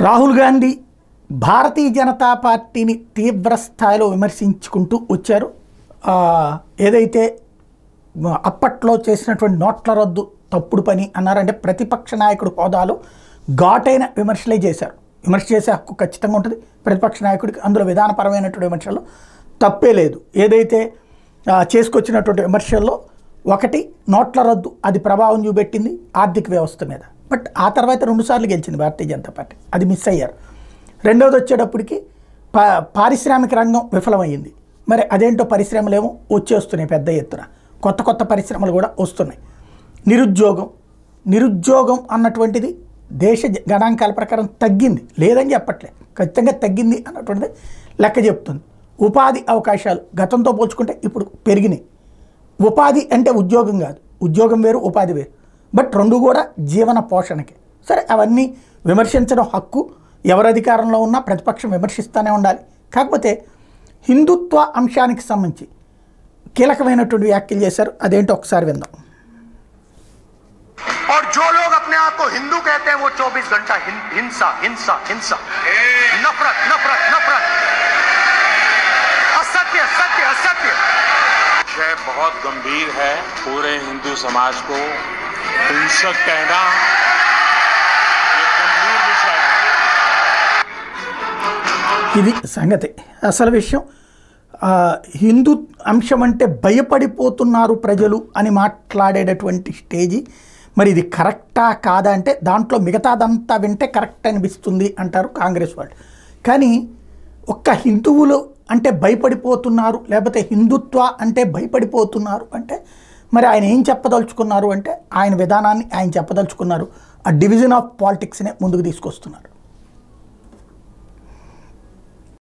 రాహుల్ గాంధీ భారతీయ జనతా పార్టీని తీవ్ర స్థాయిలో విమర్శించుకుంటూ వచ్చారు. ఏదైతే అప్పట్లో చేసినటువంటి నోట్ల రద్దు తప్పుడు పని అన్నారంటే ప్రతిపక్ష నాయకుడు హోదాలో ఘాటైన విమర్శలే చేశారు. విమర్శ చేసే హక్కు ఖచ్చితంగా ఉంటుంది ప్రతిపక్ష నాయకుడికి. అందులో విధానపరమైనటువంటి విమర్శల్లో తప్పే లేదు. ఏదైతే చేసుకొచ్చినటువంటి విమర్శల్లో ఒకటి నోట్ల రద్దు, అది ప్రభావం చూపెట్టింది ఆర్థిక వ్యవస్థ మీద. బట్ ఆ తర్వాత 2 సార్లు గెలిచింది భారతీయ జనతా పార్టీ, అది మిస్ అయ్యారు. రెండవది వచ్చేటప్పటికి పారిశ్రామిక రంగం విఫలమైంది. మరి అదేంటో పరిశ్రమలేమో వచ్చేస్తున్నాయి పెద్ద ఎత్తున, కొత్త కొత్త పరిశ్రమలు కూడా వస్తున్నాయి. నిరుద్యోగం అన్నటువంటిది దేశ గణాంకాల ప్రకారం తగ్గింది, లేదని చెప్పట్లే, ఖచ్చితంగా తగ్గింది అన్నటువంటిది లెక్క చెప్తుంది. ఉపాధి అవకాశాలు గతంతో పోల్చుకుంటే ఇప్పుడు పెరిగినాయి. ఉపాధి అంటే ఉద్యోగం కాదు, ఉద్యోగం వేరు ఉపాధి వేరు, బట్ రెండు కూడా జీవన పోషణకి. సరే, అవన్నీ విమర్శించడం హక్కు, ఎవరు అధికారంలో ఉన్నా ప్రతిపక్షం విమర్శిస్తూనే ఉండాలి. కాకపోతే హిందుత్వ అంశానికి సంబంధించి కీలకమైనటువంటి వ్యాఖ్యలు చేశారు. అదేంటో ఒకసారి విందాం. और जो लोग अपने आप को हिंदू कहते हैं वो 24 घंटा हिंसा हिंसा हिंसा, नफरत नफरत नफरत, असत्य सत्य असत्य। विषय बहुत गंभीर है। पूरे हिंदू समाज को हिंसक कहना ये गंभीर विषय है। ఇది సంగతి, అసలు విషయం. హిందూ అంశం అంటే భయపడిపోతున్నారు ప్రజలు అని మాట్లాడేటటువంటి స్టేజీ. మరి ఇది కరెక్టా కాదా అంటే దాంట్లో మిగతాదంతా వింటే కరెక్ట్ అనిపిస్తుంది అంటారు కాంగ్రెస్ వాళ్ళు. కానీ ఒక్క హిందువులు అంటే భయపడిపోతున్నారు, లేకపోతే హిందుత్వ అంటే భయపడిపోతున్నారు అంటే మరి ఆయన ఏం చెప్పదలుచుకున్నారు అంటే ఆయన విధానాన్ని ఆయన చెప్పదలుచుకున్నారు. ఆ డివిజన్ ఆఫ్ పాలిటిక్స్నే ముందుకు తీసుకొస్తున్నారు.